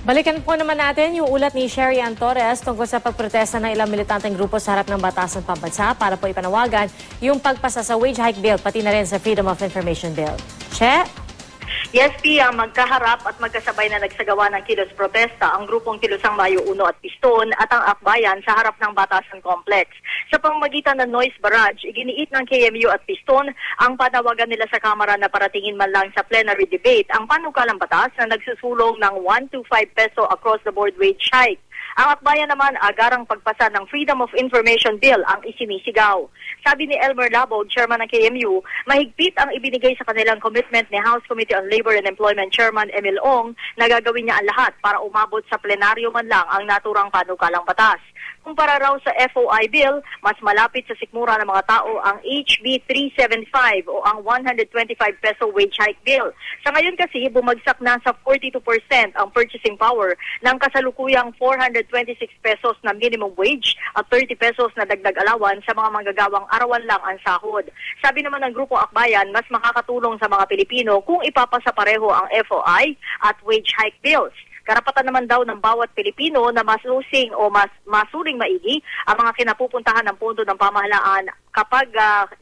Balikan po naman natin yung ulat ni Sherry Ann Torres tungkol sa pagprotesta ng ilang militanteng grupo sa harap ng batas ng pambansa para po ipanawagan yung pagpasa sa wage hike bill pati na rin sa Freedom of Information Bill. Che? Yes, Pia, magkaharap at magkasabay na nagsagawa ng kilos protesta ang grupong Kilusang Mayo 1 at Piston at ang Akbayan sa harap ng Batasan Complex. Sa pamamagitan ng noise barrage, iginiit ng KMU at Piston ang panawagan nila sa Kamara na paratingin man lang sa plenary debate ang panukalang batas na nagsusulong ng 125 peso across the board wage hike. Ang Akbayan naman agarang pagpasa ng Freedom of Information Bill ang isinisigaw. Sabi ni Elmer Labog, chairman ng KMU, mahigpit ang ibinigay sa kanilang commitment ni House Committee on Labor and Employment Chairman Emil Ong na gagawin niya ang lahat para umabot sa plenaryo man lang ang naturang panukalang batas. Kumpara raw sa FOI bill, mas malapit sa sikmura ng mga tao ang HB 375 o ang 125 peso wage hike bill. Sa ngayon kasi, bumagsak na sa 42% ang purchasing power ng kasalukuyang 426 pesos na minimum wage at 30 pesos na dagdag alawan sa mga manggagawang arawan lang ang sahod. Sabi naman ng Grupo Akbayan, mas makakatulong sa mga Pilipino kung ipapasa pareho ang FOI at wage hike bills. Karapatan naman daw ng bawat Pilipino na masusing o masuring maigi ang mga kinapupuntahan ng pondo ng pamahalaan kapag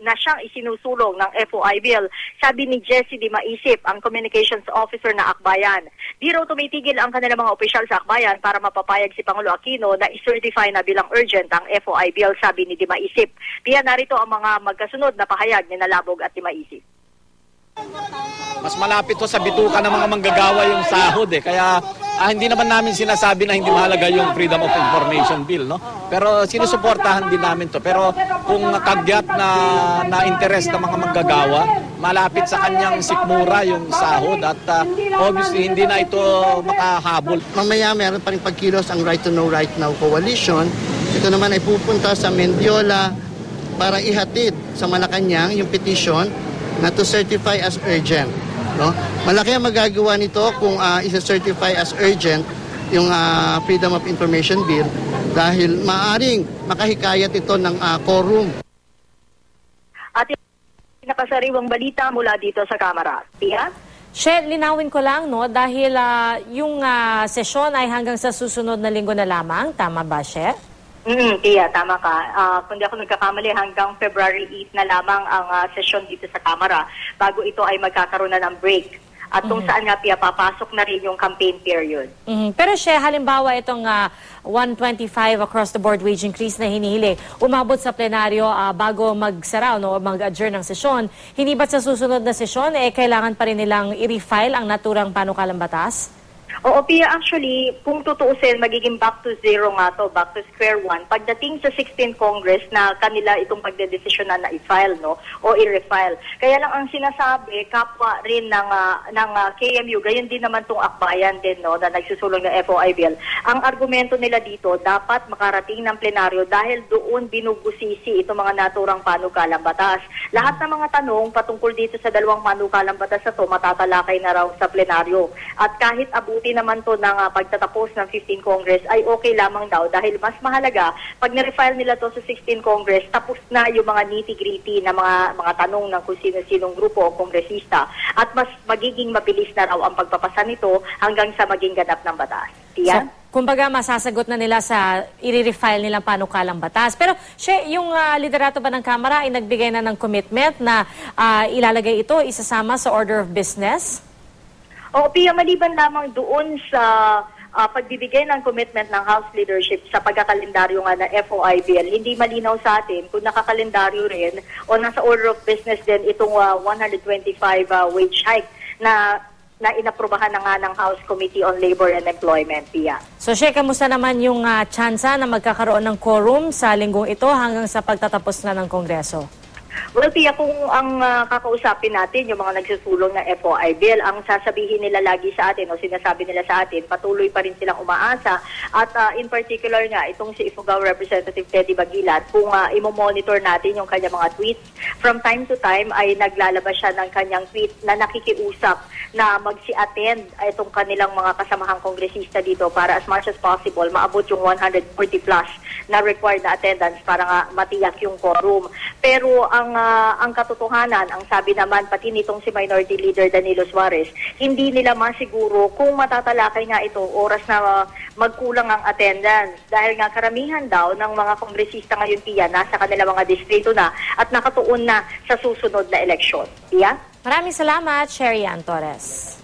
na siyang isinusulong ng FOI bill, sabi ni Jessie Di Maisip, ang Communications Officer na Akbayan. Di raw tumitigil ang kanilang mga opisyal sa Akbayan para mapapayag si Pangulo Aquino na i-certify na bilang urgent ang FOI bill, sabi ni Di Maisip. Piya narito ang mga magkasunod na pahayag ni Labog at Di Maisip. Mas malapit to sa bituka ng mga manggagawa yung sahod kaya hindi naman namin sinasabi na hindi mahalaga yung Freedom of Information Bill, no? Pero sinusuportahan din namin to. Pero kung kagyat na interest ng mga manggagawa, malapit sa kanyang sikmura yung sahod at obviously hindi na ito makahabol. Mamaya meron pa rin pagkilos ang Right to Know Right Now Coalition. Ito naman ay pupunta sa Mendiola para ihatid sa Malacanang yung petition na to certify as urgent. No? Malaki ang magagawa nito kung isa-certify as urgent yung Freedom of Information Bill dahil maaring makahikayat ito ng quorum. At nakasariwang balita mula dito sa Kamara. Tia? She, linawin ko lang, no, dahil yung sesyon ay hanggang sa susunod na linggo na lamang. Tama ba, She? Tia, tama ka. Kung di ako nagkakamali, hanggang February 8 na lamang ang sesyon dito sa Kamara bago ito ay magkakaroon na ng break. At kung saan nga, Pia, papasok na rin yung campaign period. Pero siya, halimbawa itong 125 across the board wage increase na hinihili, umabot sa plenaryo bago magsara o mag-adjourn ng sesyon, hindi ba't sa susunod na sesyon, kailangan pa rin nilang i-refile ang naturang panukalang batas? Oo, Pia, actually, kung tutuusin, magiging back to zero nga to, back to square one. Pagdating sa 16th Congress na kanila itong pagdedesisyonan na i-file, no, o i-refile. Kaya lang ang sinasabi, kapwa rin ng KMU, gayon din naman tong Akbayan din, no, na nagsusulong ng FOI bill. Ang argumento nila dito, dapat makarating ng plenaryo dahil doon binubusisi itong mga naturang panukalang batas. Lahat ng mga tanong patungkol dito sa dalawang panukalang batas na to, matatalakay na raw sa plenaryo. At kahit abuti naman to ng pagtatapos ng 15 Congress ay okay lamang daw dahil mas mahalaga pag na-refile nila to sa 16 Congress tapos na yung mga nitty-gritty na mga tanong ng kung sino-sinong grupo o kongresista at mas magiging mabilis na raw ang pagpapasa nito hanggang sa maging ganap ng batas. Tia? So, kumbaga masasagot na nila sa i-refile nilang panukalang batas. Pero siya, yung liderato ba ng Kamara ay nagbigay na ng commitment na ilalagay ito isasama sa order of business? O, Pia, maliban lamang doon sa pagbibigay ng commitment ng House leadership sa pagkakalendaryo nga na FOI bill, hindi malinaw sa atin kung nakakalendaryo rin o nasa order of business din itong 125 wage hike na inaprubahan na nga ng House Committee on Labor and Employment, Pia. So, She, kamusta naman yung tsansa na magkakaroon ng quorum sa linggong ito hanggang sa pagtatapos na ng Kongreso? Well, Pia, kung ang kakausapin natin, yung mga nagsusulong na FOI bill, ang sasabihin nila lagi sa atin o sinasabi nila sa atin, patuloy pa rin silang umaasa. At in particular nga, itong si Ifugao Representative Teddy Bagilat, kung imo-monitor natin yung kanyang mga tweets, from time to time ay naglalabas siya ng kanyang tweet na nakikiusap na magsi-attend itong kanilang mga kasamahang kongresista dito para as much as possible maabot yung 140 plus na required na attendance para nga matiyak yung quorum. Pero ang ang katotohanan, ang sabi naman pati nitong si Minority Leader Danilo Suarez, hindi nila masiguro kung matatalakay nga ito oras na magkulang ang attendance. Dahil nga karamihan daw ng mga kongresista ngayon, Pia, nasa kanila mga distrito na at nakatuon na sa susunod na eleksyon. Pia? Maraming salamat, Sherry Ann Torres.